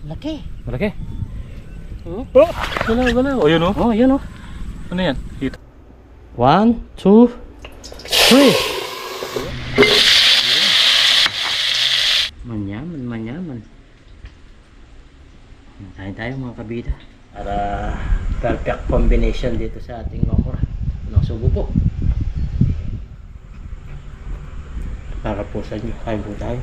Laki. Malaki. Oh, Galaw. O yun o. oh yun oh. Ano yan? Hito. 1, 2, 3. Manyaman. Tayo mga kabida. Para perfect combination dito sa ating okra. Unang subo po. Para po sa inyo. Kain po tayo.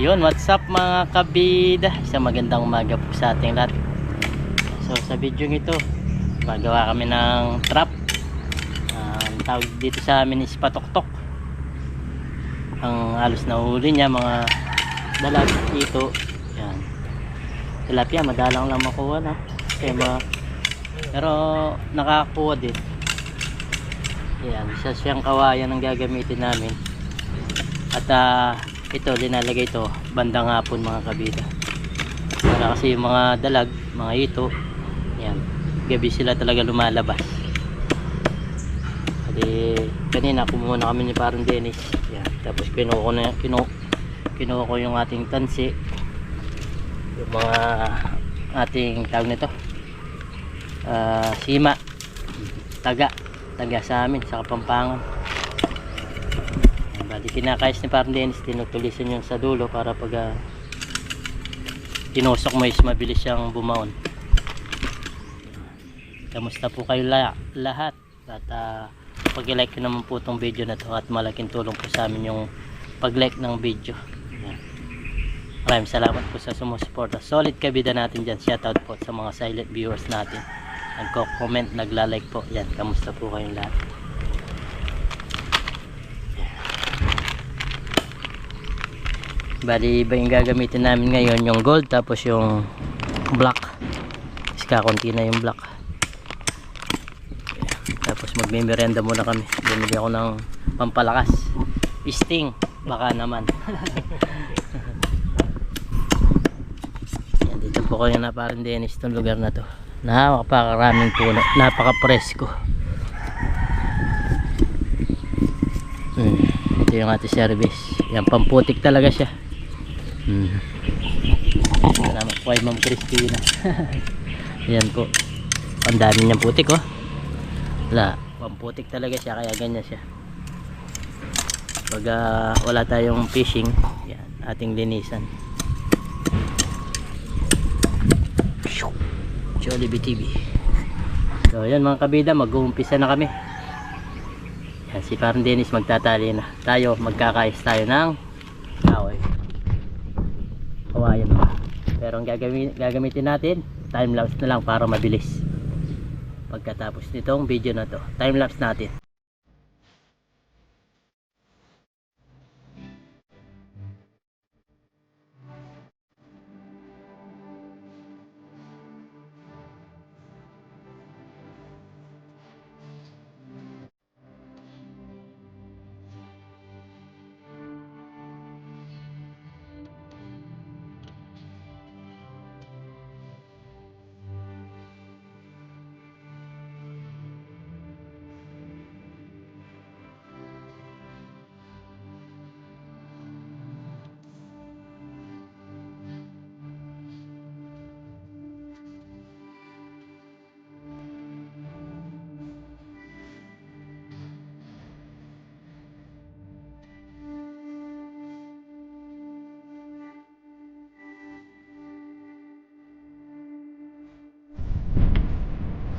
Yun, what's up mga kabida? Isang magandang umaga po sa ating lahat. So sa video ito, magawa kami ng trap. Tawag dito sa amin is patoktok. Ang halos na huli niya mga dalag dito. Yan. Tilapia, madalang lang makuha na. Pero nakakakuha din. Yan, isa siyang kawayan ang gagamitin namin. At ito, linalagay ito bandang hapon mga kabida. Para kasi yung mga dalag, mga ito, yan, gabi sila talaga lumalabas. Kasi kanina kumuha na kami ni Parang Dennis. Yan, tapos kinuha ko yung ating tansi, yung mga ating tawag nito, sima, taga sa amin sa Kapampangan. Bali kinakais ni Parang Dennis, tinutulisan yun sa dulo para pag tinusok mo is mabilis siyang bumaon. Kamusta po kayo lahat? At pag-like ko naman po itong video na to, at malaking tulong po sa amin yung pag-like ng video. Maraming salamat po sa sumusuporta. Solid kabida natin dyan. Shoutout po sa mga silent viewers natin. Nagko-comment, nagla-like po. Yan, kamusta po kayong lahat? Bali iba yung gagamitin namin ngayon, yung gold tapos yung black. Kakunti na yung black. Tapos magme-merienda muna kami. Bumili ako ng pampalakas, pisting, baka naman. Yan, dito po kayo na Parang Dennis, itong lugar na to. Napakaraming puno, napaka-presko. Ito yung ating service. Yan, pamputik talaga siya. Salamat po kay Ma'am Christina. Yan po, ang dami niyang putik oh. Pamputik talaga siya, kaya ganyan siya. Pag wala tayong fishing, yan, ating linisan. Jollibee TV. So yan mga kabida, mag-uumpisa na kami. Yan, si Parang Dennis magtatali na. Tayo, magkakais tayo ng kawayan pa. Pero ang gagamitin natin, time-lapse na lang para mabilis. Pagkatapos nitong video na to, time-lapse natin.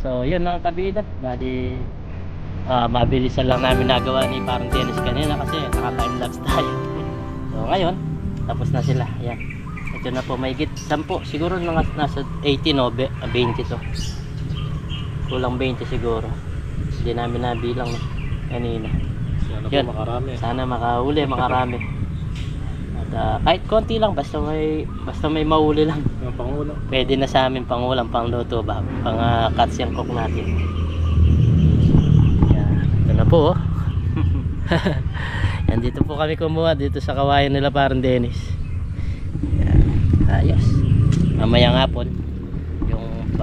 So yun mga kabida, bali mabilisan lang namin nagawa ni Parang Dennis kanina kasi naka-time-lapse tayo. So ngayon, tapos na sila. Yan. Ito na po, may higit 10, siguro nasa 18 o 20 to. Kulang 20 siguro. Hindi namin nabilang kanina. Sana yun, po makarami. sana makahuli, makarami. At kahit konti lang, basta may mahuli lang. Yung pangulam. Pwede na sa amin pangulam, pangluto ba, pang cuts yung cook natin. Yan, ito na po oh. Yan, dito po kami kumuha dito sa kawayan nila Parang Dennis. Yan, ayos. Mamayang hapon yung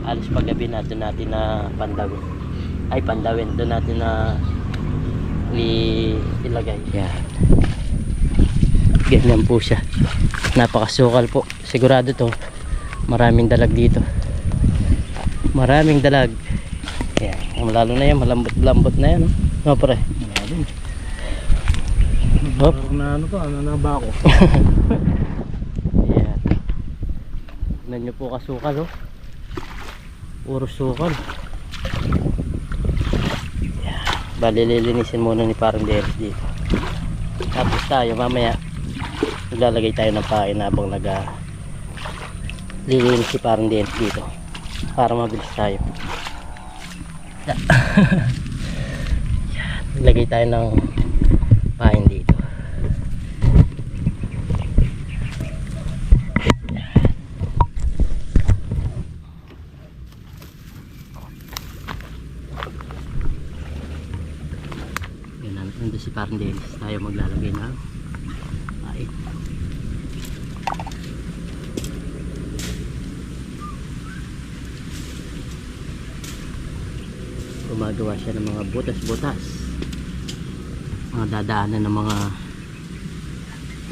alas paggabi natin na pandago. ay pandawin, doon natin na ilagay. Yan. Ganyan po siya. Napakasukal po. Sigurado to maraming dalag dito. Maraming dalag. Yan. Lalo na yan, malambot-lambot na yan. No, pre? Hop. Na ano to, ano na ba ako? Yan. Tignan nyo po kasukal, oh. Puro sukal. Yan. Bali, lilinisin muna ni parang Dennis dito. Tapos tayo mamaya naglalagay tayo ng pain habang lilinis si parang Dennis dito para mabilis tayo. Yan. Naglagay tayo ng pain dito. Nandun si parang Dennis, tayo maglalagay na pain. Gumagawa siya ng mga butas-butas, mga dadaanan ng mga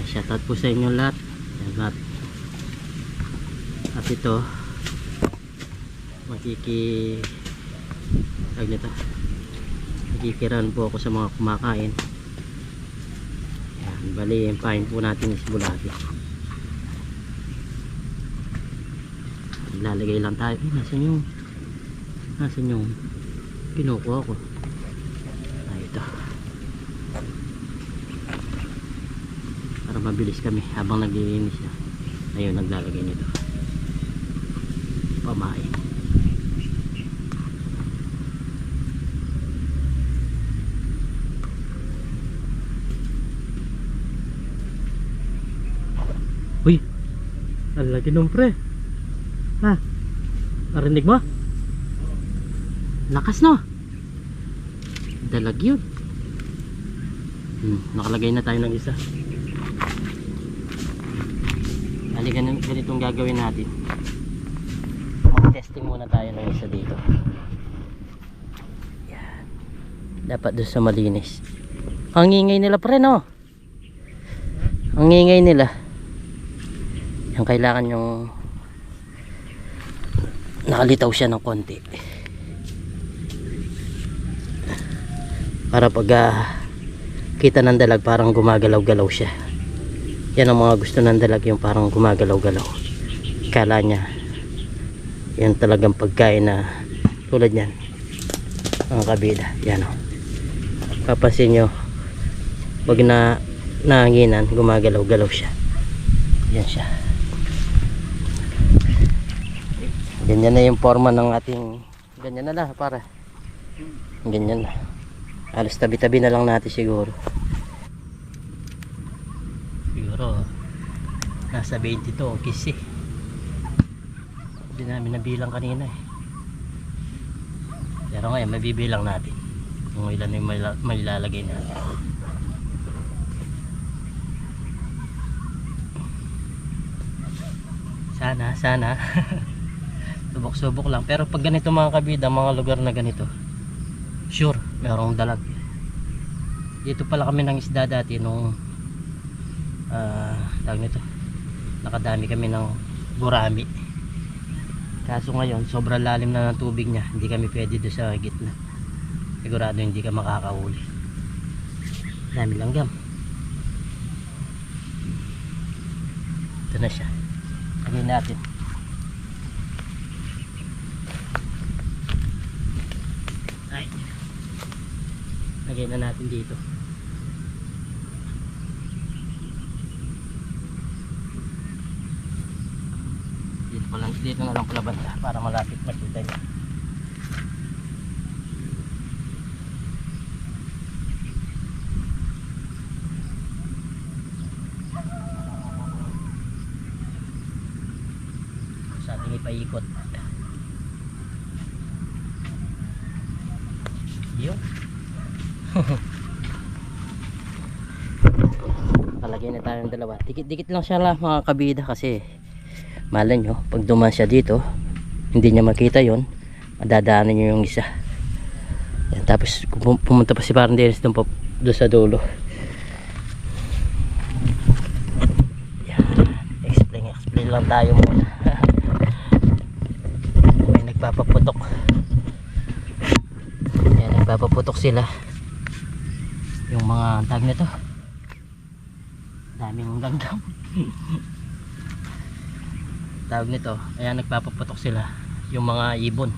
shoutout po sa inyo lahat. At ito nakikiran po ako sa mga kumakain. Yan, bali yung pain po natin is bulati. Lalagay lang tayo. Nasan yung kinukuha ko? Ito para mabilis kami habang naglilinis siya. Ayun, naglalagay nito pamain. Uy, lalaki nung pre. Ha? Narinig mo? Lakas no? Dalag yun. Nakalagay na tayo ng isa. Bali, ganitong gagawin natin. Mag-testing muna tayo ng isa dito. Yan. Dapat doon sa malinis. Ang ingay nila pre no? Ang ingay nila. Yung kailangan yung nakalitaw siya ng konti para pag kita ng dalag parang gumagalaw-galaw siya. Yan ang mga gusto ng dalag, yung parang gumagalaw-galaw. Kala niya yan talagang pagkain na tulad yan ang kabida. Yan o, papasin nyo pag nahanginan gumagalaw-galaw siya. Yan siya. Ganyan na yung forma ng ating, ganyan na lang para ganyan na, halos tabi-tabi na lang natin siguro nasa 20 to o kisi. Hindi namin nabilang kanina eh, pero ngayon mabibilang natin kung ilan yung may lalagay natin. Sana subok-subok lang. Pero pag ganito mga kabida, mga lugar na ganito, sure, mayroong dalag. Dito pala kami ng isda dati nung tawag nito, nakadami kami ng gurami. Kaso ngayon, sobrang lalim na ng tubig niya. Hindi kami pwede doon sa gitna. Sigurado hindi ka makakahuli. Dami langgam. Ito na siya. Lagyan natin. Lagay na natin dito. Dito na lang pala banda para malapit makita niya. Sa ating ipaikot. Yun. Palagay na tayo ng dalawa. Dikit-dikit lang siya lang mga kabida kasi malay nyo, pag duman siya dito hindi niya makita yon, madadaanan nyo yung isa. Tapos pumunta pa si parang Dennis doon sa dulo. Explain lang tayo muna. May nagpapaputok. Yan, nagpapaputok sila. Yung mga tag nito. Daming langgam. Tawag nito, ayan, nagpapaputok sila. Yung mga ibon.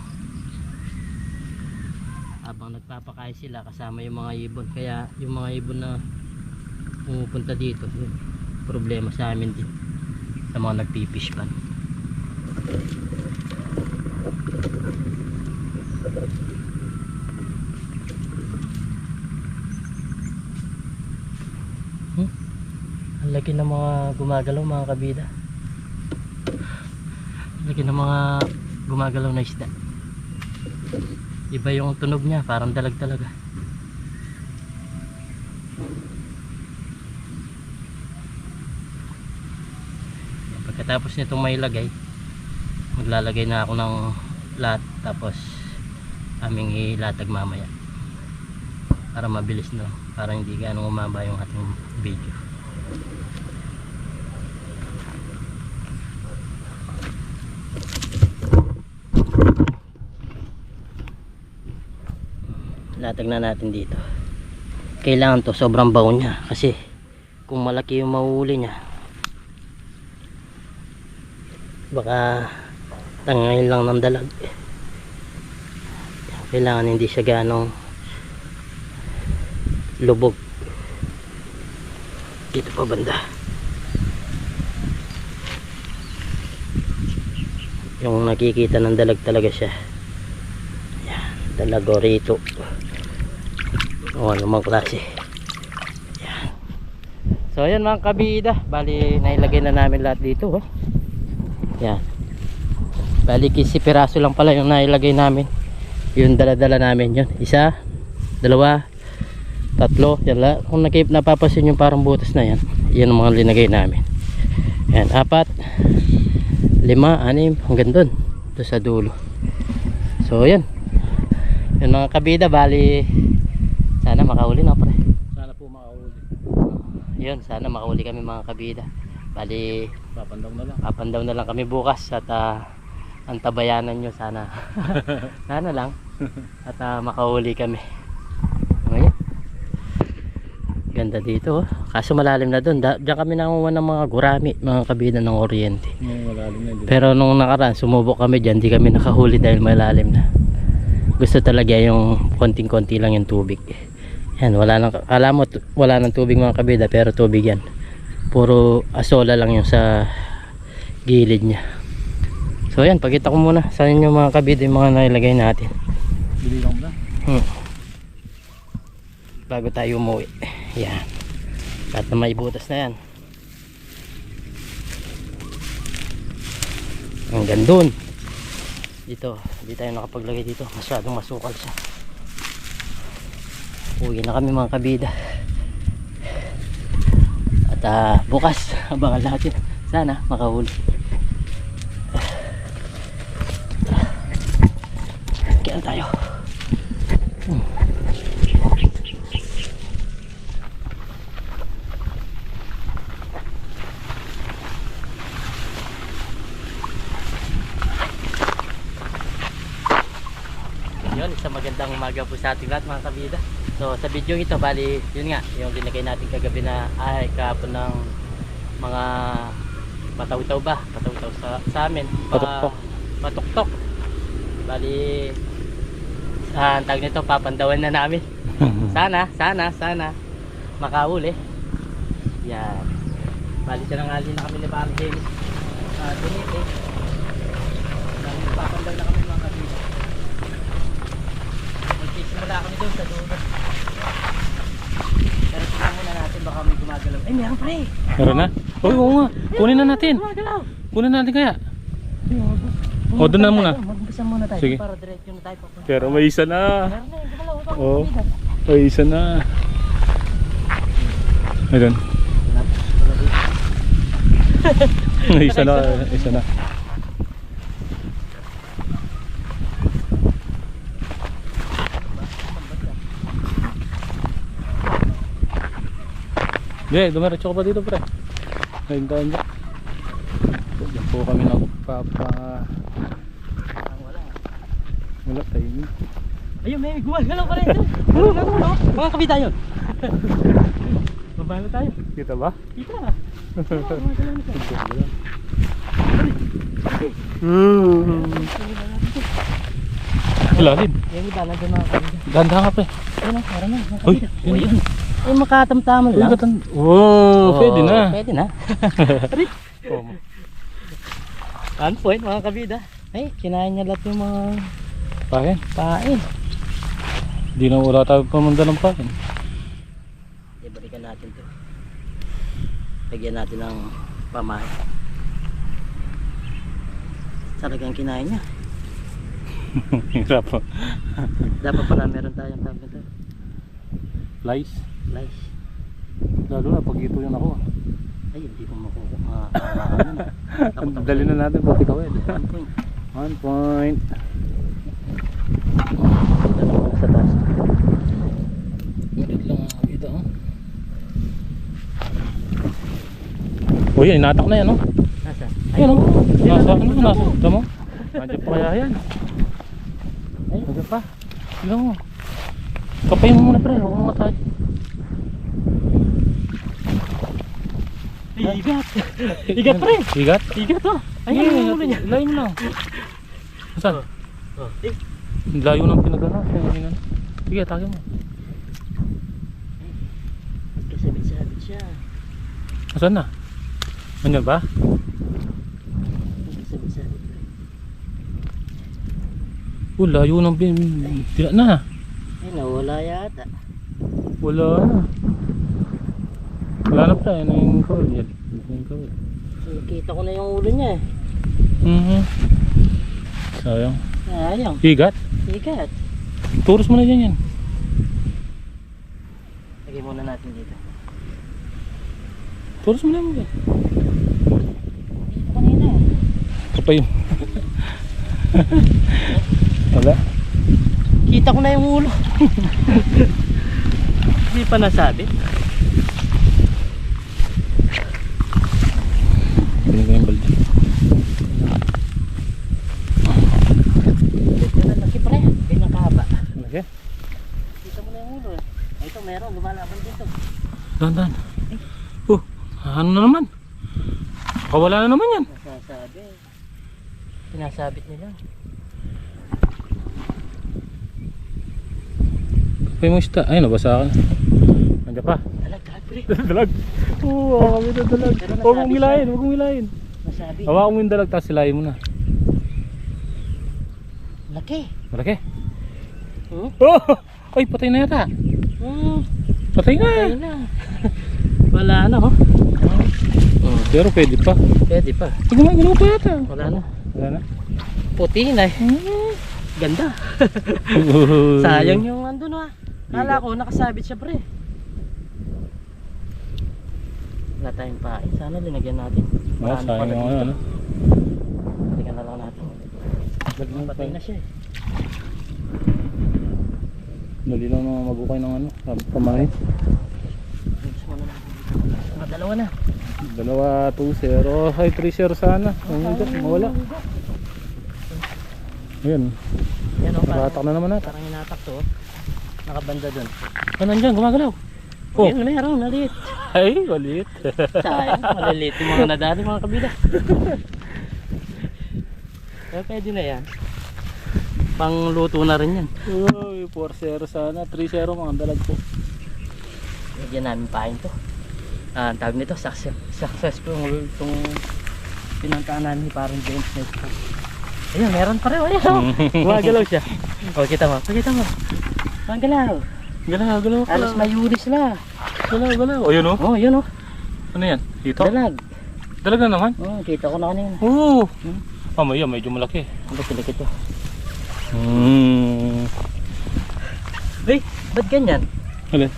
Habang nagpapakain sila kasama yung mga ibon. Kaya yung mga ibon na pumupunta dito, problema sa amin din. Sa mga nagpipish pan. Ang laki ng mga gumagalaw mga kabida. Ang laki ng mga gumagalaw na isda. Iba yung tunog niya, parang dalag talaga. Pagkatapos nitong may lagay, maglalagay na ako ng lahat, tapos aming ilatag mamaya para mabilis na, para hindi ganong umaba yung ating video. Latag na natin dito. Kailangan to sobrang baon niya, kasi kung malaki yung mahuhuli niya, baka tangayin lang ng dalag. Kailangan hindi siya ganong lubog. Dito pa banda yung nakikita ng dalag talaga siya. Yan, dalag o rito o anumang klase. Yan. So ayan mga kabida, bali nailagay na namin lahat dito. Yan, bali 15 piraso lang pala yung nailagay namin. Yung dala-dala namin yun, isa, dalawa, tatlo, yan lang. Kung napapasin yung parang butas na yan, yan ang mga linagay namin. Yan, 4, 5, 6 hanggang doon sa dulo. So yan, yung mga kabida, bali sana makahuli na pre. Sana po makahuli. Yun, sana makahuli kami mga kabida. Bali Papandaw na lang. kami bukas at antabayanan nyo sana. Sana lang at makahuli kami. Ngayon, ganda dito. Kaso malalim na doon. Diyan kami nanguha ng mga gurami, mga kabida ng Oriente. Malalim na. Pero nung nakaraan sumubok kami dyan, di kami nakahuli dahil malalim na. Gusto talaga yung konting-konti lang yung tubig. Yan, alam mo wala nang tubig mga kabida, pero tubig yan. Puro asola lang yung sa gilid niya. So ayan, pakita ko muna sa inyo mga kabida yung mga nailagay natin. Bili lang na. Bago tayo umuwi. Yan, at na may butas na yan hanggang dun. Dito, hindi tayo nakapaglagay dito, masyadong masukal siya. Uwi na kami mga kabida. At bukas abangan natin, sana makahuli. Kaya tayo. Yun, isang magandang umaga po sa ating lahat mga kabida. So sa video ito, bali yun nga, yung linagay natin kagabi na kahapon ng mga pataw-taw ba? Pataw-taw sa amin. Patuktok. Bali ang tag nito, papandawan na namin. Sana makahuli. Yan. Bali tinangali na kami ni Parang Dennis. Dinite. Papandaw na kami mga kabida. Magsisimula kami doon sa dulo. Pero tingnan muna natin, baka may gumagalaw. Ay, meron pre! Meron na? Oo nga. Kunin na natin. Gumagalaw! Kunin natin kaya. O, doon na muna. Mag-umpisa muna tayo. Sige. Para diretso na tayo papunta. Pero may isa na. Meron na, gumalaw. Oo. May isa na. Ayun. Isa na. Isa na. Hindi, dumiretso ka pa dito pre. Ngayon tayo dyan. Diyan po kami nagpapa... Wala tayo. Ayun, may gumagalaw pa rin dyan. Mga kabida yun. Babalo tayo. Kita ba? Kita. Gumagalaw na siya. Lalim. Yung iba nandun mga kabida. Ganda ka pre. Ayun na, meron na mga Uy, kabida. yun yun. Ay, makatamtaman lang. Oh, pwede na. Pwede na. Oh, 1 point mga kabida. Ay, kinain niya lahat yung mga pahin. pain. Hindi na wala tayo pamanda ng pahin. Ibalikan natin to. Lagyan natin ng pamahay. Talagang kinain niya. Hirap po. Dapat pala meron tayong tawag nito. Flies. Lice. Lalo na pag ito yun ako. Ay, hindi ko makukuha. Ang dali na natin pati kawin. 1 point. 1 point. Punta na muna sa taas. Galit lang ang kita oh. Oh yan, inatak na yan oh. Nasaan? Ayan oh. Nasa ano, nasa ito mo. Nandiyan pa kaya yan. Ay, Nandiyan pa. Tignan mo. Kapayin mo muna pre, huwag mong matay. igat. Igat pre. Igat? Igat oh. Ayun yung ulo niya. Layo mo lang. Saan? Oh. Layo ng pinagana. Sige, atake mo. Kasabit-sabit siya. Saan na? Nandiyan ba? Kasabit-sabit. Layo ng tira na. Ay, nawala yata. Wala na. Wala na pa. Ano yung kawal yan? Kita ko na yung ulo niya eh. Sayang. Sayang. Igat? Igat. Turos mo na dyan yan. Lagay muna natin dito. Turos mo na yan. Dito kanina eh. Kapay mo. Wala. Kita ko na yung ulo. Hindi pa nasabi. Pili ko yung balde. Ganyan laki pa rin. Ganyan kahaba. Okay. Kita mo na yung ulo eh. Ito meron. Lumalaban dito. Dahan-dahan. Ano na naman? Kawala na naman yan. Nasasabi. Pinasabit nila. Kapay mo isda. Ay, nabasa ka na. Nandiyan pa. Dalag, pre. Dalag. Oo, kami na dalag. Pero nasabi Huwag mong siya. hilahin, huwag mong hilahin. Nasabi. Hawakan mo yung dalag, tapos hilahin mo na. Laki. Malaki. Hmm? Oh! Ay, patay na yata. Patay na. Patay na. Wala na oh. Pero pwede pa. Pwede pa. Gumagalaw pa yata. Wala na. Wala na. Puti na eh. Ganda. Sayang yung andun ah. Kala ko nakasabit siya pre. Wala tayong pain. Sana linagyan natin. Oh, sayang yung ano. Balikan na lang natin. Patay na siya eh. Dali lang mga magukay ng ano. Pamahin. Mga dalawa na. 2-0. Ay, 3-0 sana. Mawala. Ayan. Yan o, Nakatak na naman natin. parang hinatak to. Nakabanda dun. Ah, nandyan, gumagalaw. Oh. Yan, meron, maliit. Ay, walit. Sayang, maliliit yung mga nadali mga kabila. Pero pwede na yan. Pangluto na rin yan. Uy, 4-0 sana. 3-0 mga dalag po. Lagyan namin pain to. Ang tawag nito, successful itong pinantaan namin ni parang James Nestor. Ayun, meron pa rin. Ayun, gumagalaw siya. O, kita mo. Gumagalaw. Galaw pa. Alas mayunis na. Galaw. O, yun o. Oh, yun oh. Ano yan? Dito? Dalag. Dalag na naman? Oh, kita ko na kanina. Oo. Mamaya, medyo malaki. Ang likit to. Uy, ba't ganyan? Alin?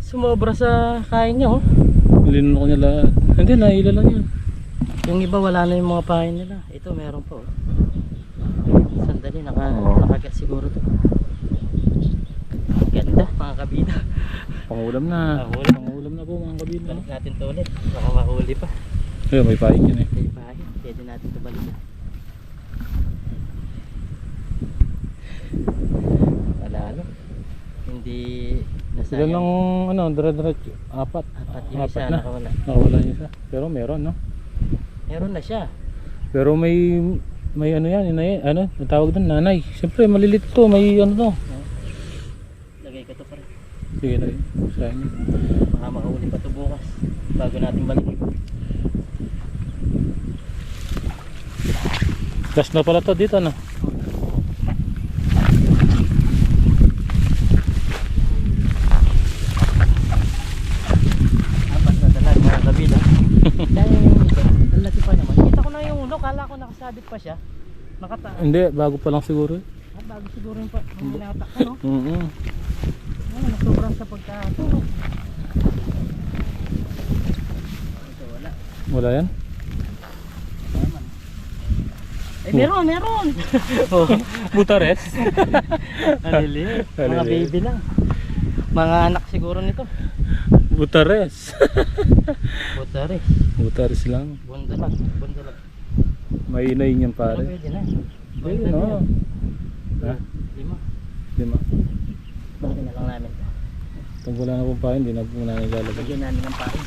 Sumobra sa kain niya oh. Linunok niya lahat. Hindi, nahila lang yan. Yung iba wala na yung mga pain nila. Ito meron pa oh. Sandali, nakagat siguro to. Ganda. mga kabida. Pangulam na. Pangulam. Pangulam na po mga kabida. Balik natin to ulit. Baka mahuli pa. Ayun, may pain yun eh. May pahay. Pwede natin ito balikan. Wala ano. Hindi Ilan nasayang. lang ano, dire-diretso. Apat. Apat yung isa na. nakawala. Nakawala yung isa. Pero meron no. Meron na siya. Pero may ano yan, ano, natawag doon, nanay. Siyempre malilit to, may ano to. Lagay ko to pa rin. Sige na rin. Sayang yun. Baka makahuli pa to bukas. Bago natin balikin. Last na pala to dito no. Apat na dalag mga kabida. Dahil ang laki pa naman. Kita ko na yung ulo. Kala ko nakasabit pa siya. Hindi, bago pa lang siguro. Bago siguro yung pa. Yung hinatak ko no. Ano, nagsobrang sa pagkatulog. Ito wala. Wala yan? Naman. Eh meron. Oh, Butares? alili. Mga Alili. baby lang. Mga anak siguro nito. Butares. Butari. Butares lang. Bundalag. May inay niyan pare. Pwede na. Pwede no. Ha? 5. 5. Balikin na lang namin. Pag wala na pong pain, hindi na po na nilalagay. Lagyan namin ng pain.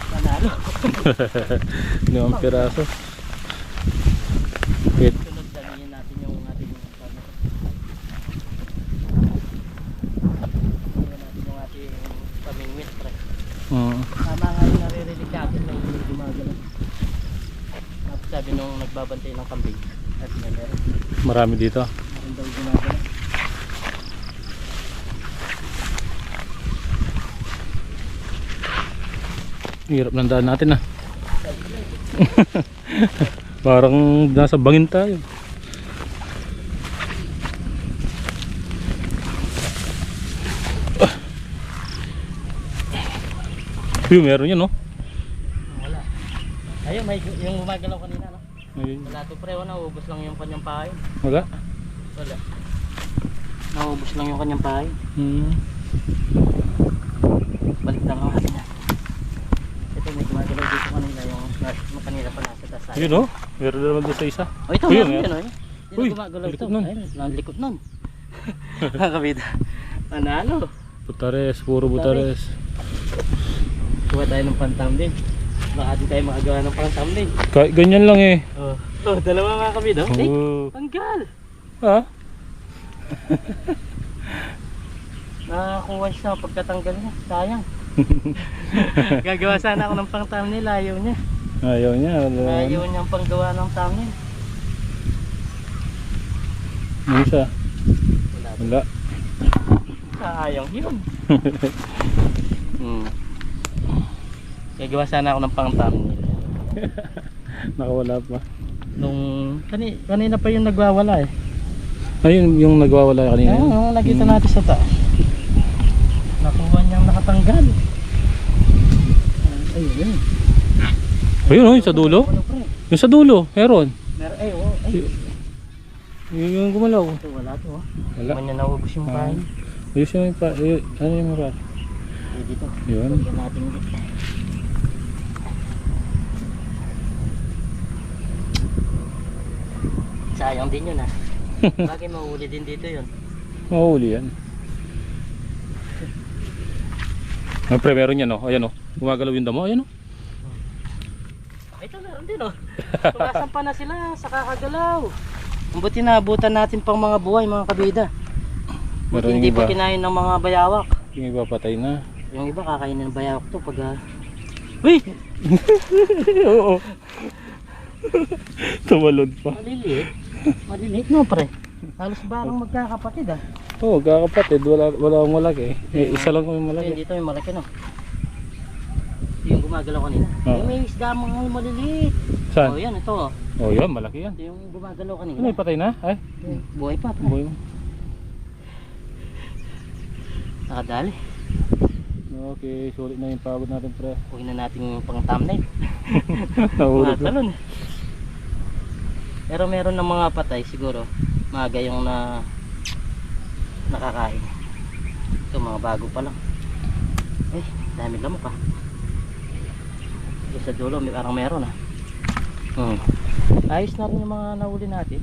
Panalo. 5 piraso. Wait. Sunod damihin natin yung ating pagkakas. Damihin natin yung ating pamingwit. Tama nga yung naririnig natin na hindi gumagano. Tapos sabi nung nagbabantay ng kambing. At meron. Marami dito. Meron daw gumagano. Hirap ng daan natin ah. Parang nasa bangin tayo. Yung meron yan no? Wala. Ayun, may yung gumagalaw kanina no? Ayun. Wala to pre, naubos lang yung kanyang pahay. Wala? Wala. Naubos lang yung kanyang pahay. Balik lang ang atin. Ito may gumagalaw dito kanina yung kanina pa nasa taas. Ayun no? Meron naman doon sa isa. Oh, ito Ayun, meron meron. yun oh. Hindi Uy, na gumagalaw ito. likod nun. Ayun, ang likod nun. Nakakabida. Panalo. Butares, puro butares. Kuha tayo ng pan-thumbnail. Baka di tayo makagawa ng pang-thumbnail. Kahit ganyan lang eh. Oh, dalawa mga kabida. Eh, Oh. tanggal. Ha? Nakakuha siya pagkatanggal niya. Sayang. Gagawa sana ako ng pang-thumbnail. Ayaw niya. Ayaw niya. Ayaw niyang panggawa ng thumbnail. Ano siya? Wala. Wala. Sayang yun. Gagawa sana ako ng pang-thumbnail. Nakawala pa. Nung kanina pa yung nagwawala eh. Ayun yung nagwawala kanina. Ayun, yung nakita natin sa taas. Nakuha niyang nakatanggal. Ayun. Ayun oh, yung sa dulo. Ano pre? Yung sa dulo, meron. Meron ay. Yung gumalaw. Ito wala to oh. Wala. Wala niya naubos yung kain. Ayos yung ano yung marat? Dito. Yun. Lagyan natin dito. Sayang din yun ah. Bagay mahuli din dito yun. Mahuli yan. Pre, meron yan oh. Ayan oh. Gumagalaw yung damo. Ayan oh. Ito meron din oh. Tumasampa na sila sa kakagalaw. Ang buti naabutan natin pang mga buhay mga kabida. Meron Hindi yung pa iba. kinain ng mga bayawak. Yung iba patay na. Yung iba kakainin ng bayawak to pag Uy! Oo. Tumalon pa. Maliliit. Maliliit no pre. Halos barang magkakapatid ah. Oo, kakapatid. Wala akong malaki. Isa lang kami Ayun, malaki. dito yung malaki no. Yung gumagalaw kanina. Oo. Yung may isda mga maliliit. Saan? Oh yan ito oh. Oh, yan. Malaki yan. Ito yung gumagalaw kanina. Ano, patay na? Ay, Buhay pa pre. buhay mo. Nakadali. Okay, sulit na yung pagod natin, pre. Huwag na natin yung pang thumbnail. Nahulog na. Talon. Pero meron ng mga patay siguro. Maga yung nakakain. Ito mga bago pa lang. Eh, dami lamok ah. Ito sa dulo, parang meron ah. Ayos na rin yung mga nahuli natin.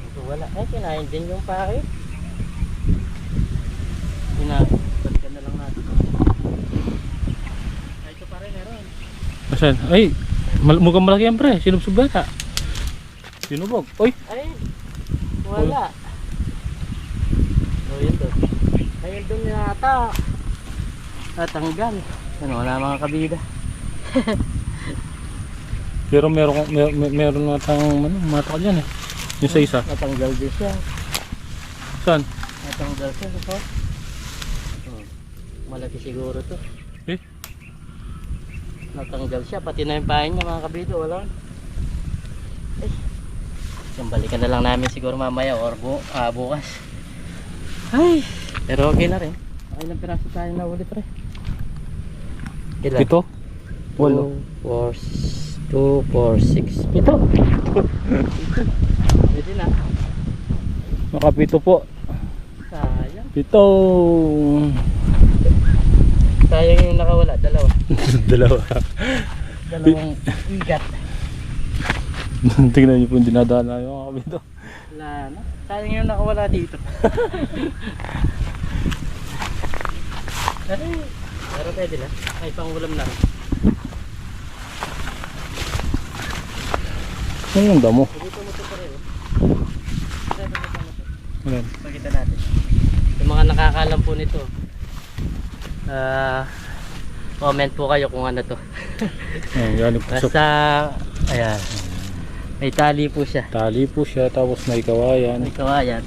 Ito wala. Eh, kinain din yung pake. Balikan na lang natin. Ay, ito pa rin meron. Asan? Ay, mukhang malaki yan pre. Sinubsub bata. Sinubog. Oy! Ay, wala. Oh, yun to. Ayun doon yata. Tatanggal. Ano, wala mga kabida. Pero meron natang mata ka dyan eh. Yung sa isa. Natanggal din siya. Saan? Natanggal siya. Ito. Malaki siguro to. Eh? Natanggal siya. Pati na yung pahin niya mga kabida. Wala. Eh. Yung balikan na lang namin siguro mamaya or bukas. Ay. Pero okay na rin. Okay lang piraso tayo na ulit pre. Ilan? Ito? 2, 4, 6. Ito. Pwede na. Nakapito po. Sayang. Pito. Sayang yung nakawala. Dalawa. Dalawa. Dalawang igat. Tingnan niyo po yung dinadaan na yung kapito. Wala na. Sayang yung nakawala dito. Ay, pero pwede na. Ay, pangulam na. Ano yung damo? Dito mo ito pa rin. Ayan. Pakita natin. Yung mga nakakalam po nito. Comment po kayo kung ano to. Ayan, galing po sa Basta, ayan. May tali po siya. tali po siya, tapos may kawayan. May kawayan.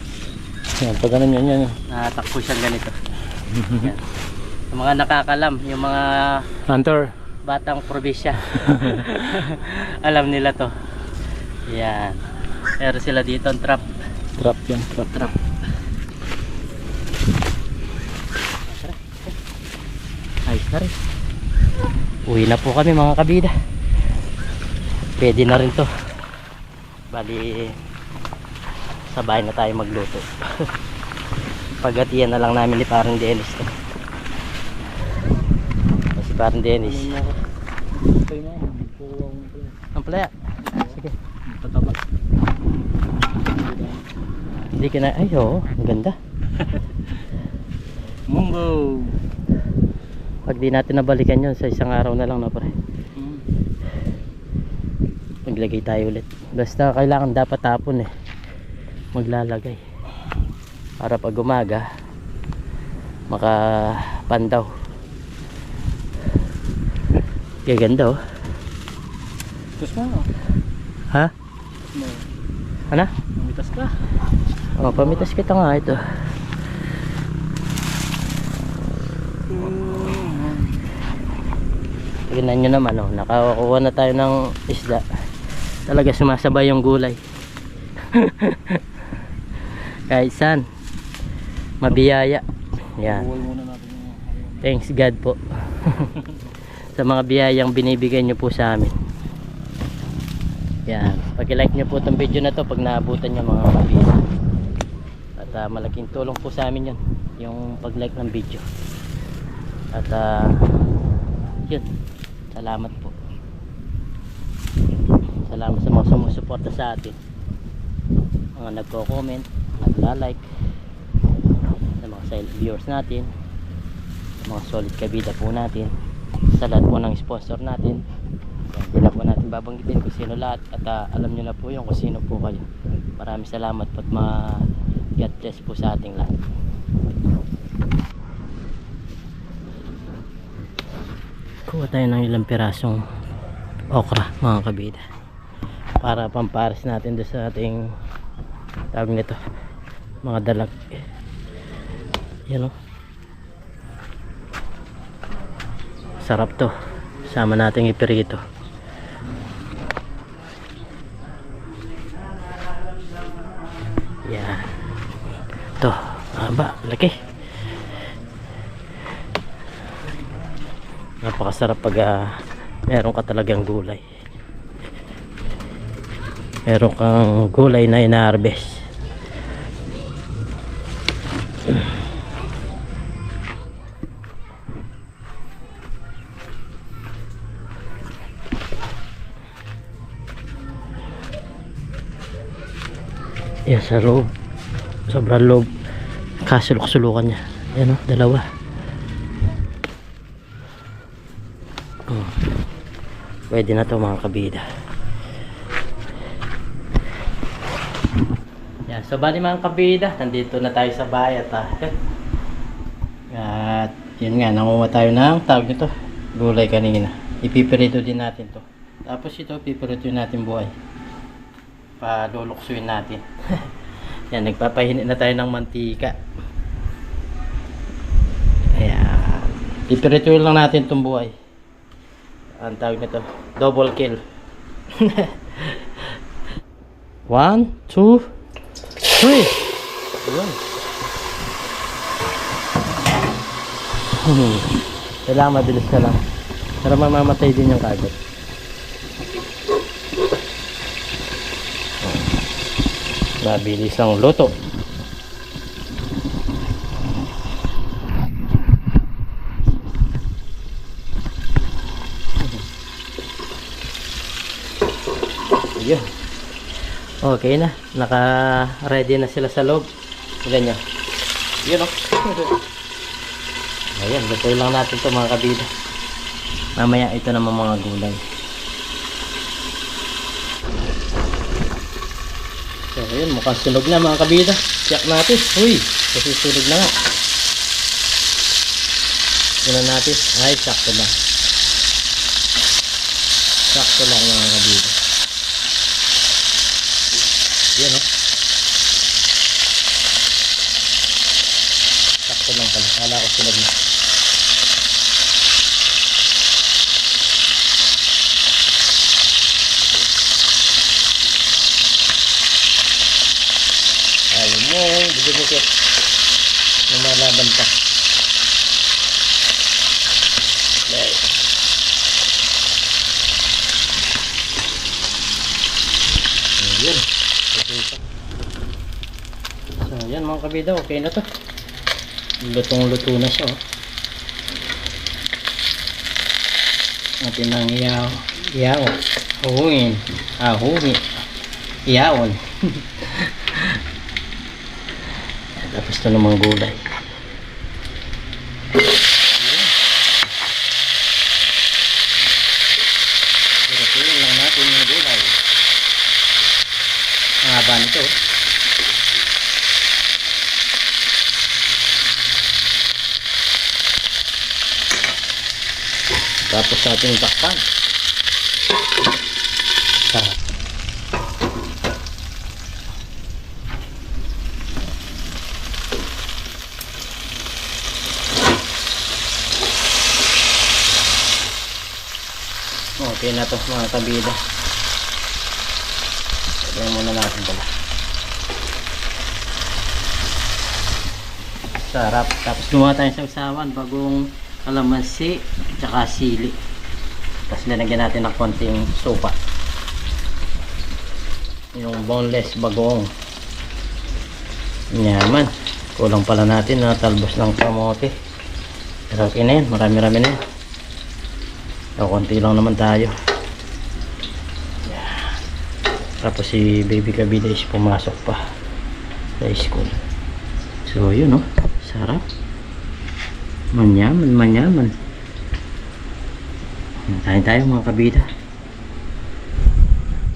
Ayan, pag ganun yan. Nakatakpo siyang ganito. Ayan. Yung mga nakakalam, yung mga Hunter. batang probinsya. Alam nila to. Yan. Pero sila dito ang trap. Trap yan, trap. Trap. Ayos na rin. Uwi na po kami mga kabida. Pwede na rin to. Bali sa bahay na tayo magluto. Pagatiyan na lang namin ni parang Dennis to. Si parang Dennis. Ang playa. Sige. Tataba. Hindi ka na. Ay oo. Ang ganda. Munggo. Pag di natin nabalikan yun sa isang araw na lang na pre. Maglagay tayo ulit. Basta kailangan dapat tapon eh. Maglalagay. Para pag umaga makapandaw. Gaganda oh. Tapos na. Ha? Ano? Mamitas ka. Oh, pamitas kita nga ito. Tignan nyo naman oh, nakakuha na tayo ng isda. Talaga sumasabay yung gulay. Kahit saan mabiyaya. Yan. Thanks God po. Sa mga biyayang binibigay nyo po sa amin. Yan. Pag-like nyo po itong video na to pag naabutan nyo mga kabisa. At malaking tulong po sa amin yun. Yung pag-like ng video. At yun. Salamat po. Salamat sa mga sumusuporta sa atin. Mga nagko-comment, nagla-like, sa mga silent viewers natin, sa mga solid kabida po natin, sa lahat po ng sponsor natin. Hindi na po natin babanggitin kung sino lahat at alam nyo na po yung kung sino po kayo. Maraming salamat po at God bless po sa ating lahat. Kuha tayo ng ilang pirasong okra mga kabida para pampares natin doon sa ating tawag nito mga dalag. Yan o, sarap to, sama nating ipirito. Yan to, haba, laki. Napakasarap pag meron ka talagang gulay. meron kang gulay na ina-harvest. Yan sa loob, sobrang loob, kasulok-sulukan niya. Yan o, dalawa. Pwede na to mga kabida. Yan, so bali mga kabida, nandito na tayo sa bahay at yun nga, nanguha tayo ng tawag nito, gulay kanina. Ipipirito din natin to. Tapos ito, pipirito natin buhay. Paluluksuin natin. Yan, nagpapahinit na tayo ng mantika. Ayan. Ipirito lang natin itong buhay. Ang tawag nito, double kill. 1, 2, 3. Ayan. Kailangan mabilis ka lang. Para mamamatay din yung kagat. Mabilis ang luto. Ayun. Okay na. Naka-ready na sila sa loob. Tignan nyo. Yun o. Ayan. Lutuin lang natin ito mga kabida. Mamaya ito naman mga gulay. So, ayun, mukhang sunog na mga kabida. Check natin. Uy, kasi sunog na nga. Tignan natin. Ay, sakto lang. Sakto lang mga kabida. Yan o. Sakto lang pala. Kala ko sunog na. Ayun mo, bukit-bukit. Lumalaban pa. Okay. Ayun. Okay pa. So, yan mga kabida. Okay na to. Lutong-luto na siya. Atin nang iyaw. Huhungin. Huhi. Iyawon. Tapos ito namang gulay. Piratiin lang natin yung gulay. Ang haba nito. Tapos ating takpan. Sarap. Okay na to mga kabida. Sabihin muna natin pala. Sarap. Tapos gumawa tayo sa usawan, bagong kalamansi tsaka sili. Tapos lalagyan natin ng konting sopa. Yung boneless bagong. Yaman. Kulang pala natin na talbos ng kamote. Pero okay na yan. Marami-rami na yan. So, konti lang naman tayo. Yan. Tapos si baby kabida is pumasok pa sa school. So yun o. Sarap. Manyaman. Kain tayo mga kabida.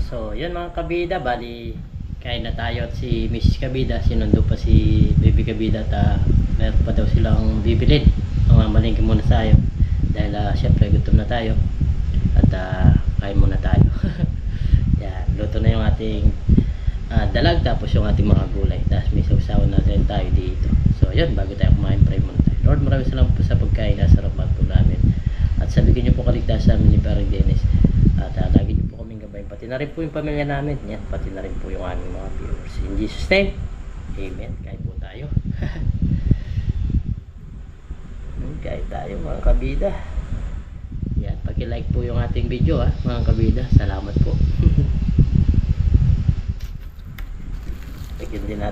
So yun mga kabida. Bali kain na tayo at si Mrs. Kabida sinundo pa si baby kabida at meron pa daw silang bibilin. Mamalingki muna tayo. Dahil syempre gutom na tayo at kain muna tayo. Yan, luto na yung ating dalag tapos yung ating mga gulay. Tapos may sausawan na rin tayo dito. So yun, bago tayo kumain, pray muna tayo. Lord, maraming salamat po sa pagkain na sarap po namin. At sabihin niyo po kaligtas sa amin ni Parang Dennis. At lagi niyo po kaming gabayin. Pati na rin po yung pamilya namin. Yan, pati na rin po yung aming mga viewers. In Jesus' name, amen. Kain po tayo. Kain tayo mga kabida. Yan, paki-like po yung ating video mga kabida. Salamat po.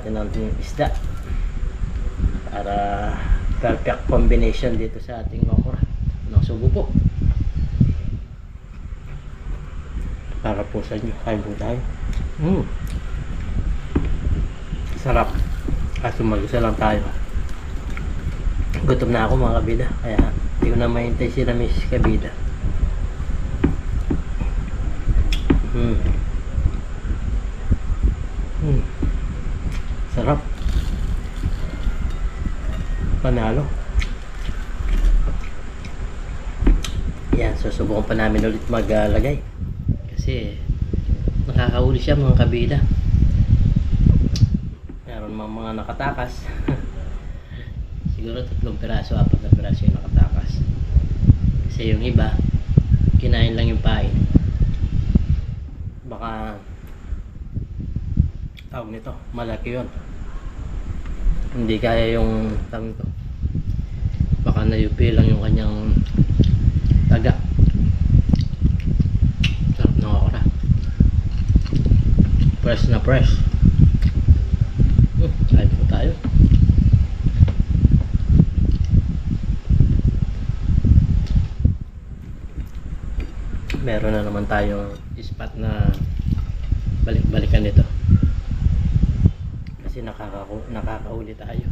natin ng isda para perfect combination dito sa ating okra ng sugo po. Para po sa inyo, kain po tayo. Sarap. Kaso mag-isa lang tayo. Gutom na ako mga kabida, kaya hindi ko na mahintay si Miss kabida. Sarap. Panalo. Yan, susubukan pa namin ulit maglagay. Kasi nakakahuli siya mga kabida. Meron mga nakatakas. Siguro 3 piraso, 4 na piraso yung nakatakas. Kasi yung iba, kinain lang yung pain. Baka tawag nito, malaki yun. Hindi kaya yung tawag nito. Baka nayupi lang yung kanyang taga. Sarap ng okra. Fresh na fresh. Kain po tayo. Meron na naman tayong spot na balik-balikan nito. Kasi nakakauli tayo.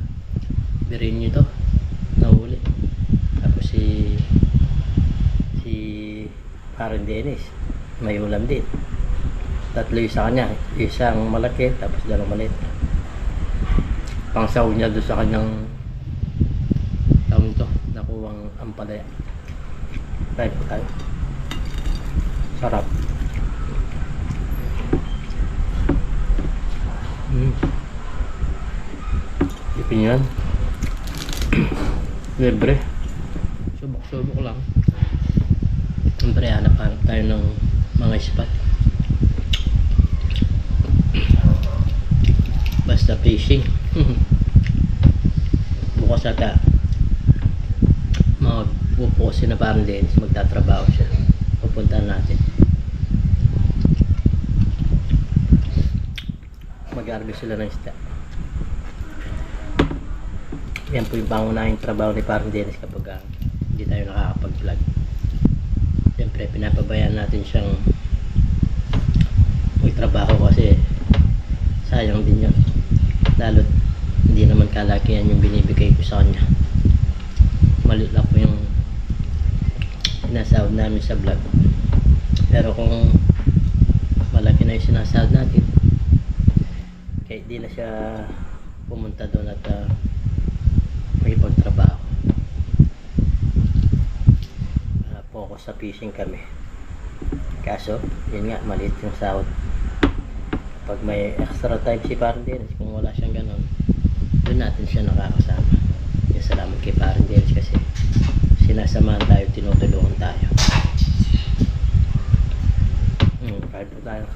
Birin nyo to. Nahuli. Tapos si parang Dennis may ulam din. 3 yung sa kanya. Isang malaki tapos 2 maliit. Pangsaw niya doon sa kanyang taon to. Nakuwang ampalaya. Try po tayo. Sarap. Ipin yan. Libre. Subok-subok lang. Siyempre, hanap tayo ng mga spot. Basta fishing. Bukas ata magpupusin na parang Dennis, magtatrabaho siya. Pupuntahan natin. Mag-harvest sila ng isda. Yan po yung pangunahing trabaho ni parang Dennis kapag hindi tayo nakakapag-vlog. Siyempre pinapabayaan natin siyang magtrabaho kasi sayang din yun. Lalo't hindi naman kalakihan yung binibigay ko sa kanya. Maliit lang po yung sinasahod namin sa vlog. Pero kung malaki na yung sinasahod natin, kahit di na siya pumunta doon at magipagtrabaho. Focus sa fishing kami. Kaso, yun nga, maliit yung sahod. Pag may extra time si Parang Dennis, kung wala siyang ganon, doon natin siya nakakasama. Kaya salamat kay Parang Dennis kasi sinasamahan tayo, tinutulungan tayo. Kahit po tayo.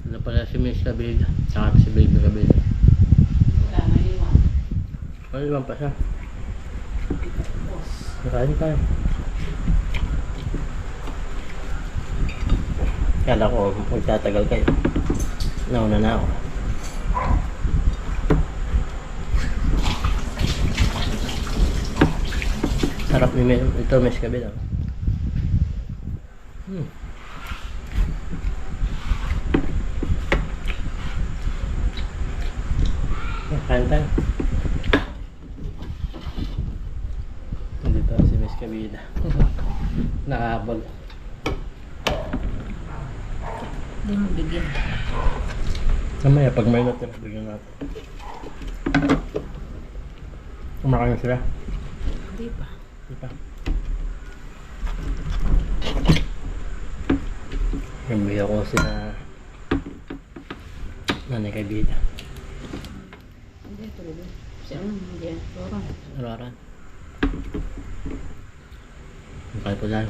Ano pala si Miss Kabila, saka si Baby Kabila. Maliwan pa siya. Nakain tayo. Kala ko magtatagal kayo. Nauna na ako. Sarap ni ito, Miss Kabila. Kain tayo. Nandito si Miss Kabila. Nakahabol. Hindi mo bigyan. Mamaya pag may natin, bigyan natin. Kumakain sila? Hindi pa. Hindi pa. Nabigyan ko sila nanay Kabila. Hindi, tuloy. Siya ang hindi. Torang. Araran. Makay po tayo.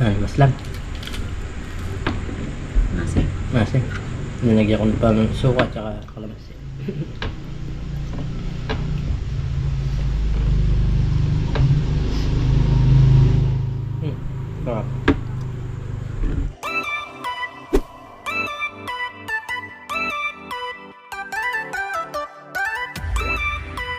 Ay, maslam. Nasa. Nasi. Nilagyan ko pa ng suka at saka kalamansi. Sarap.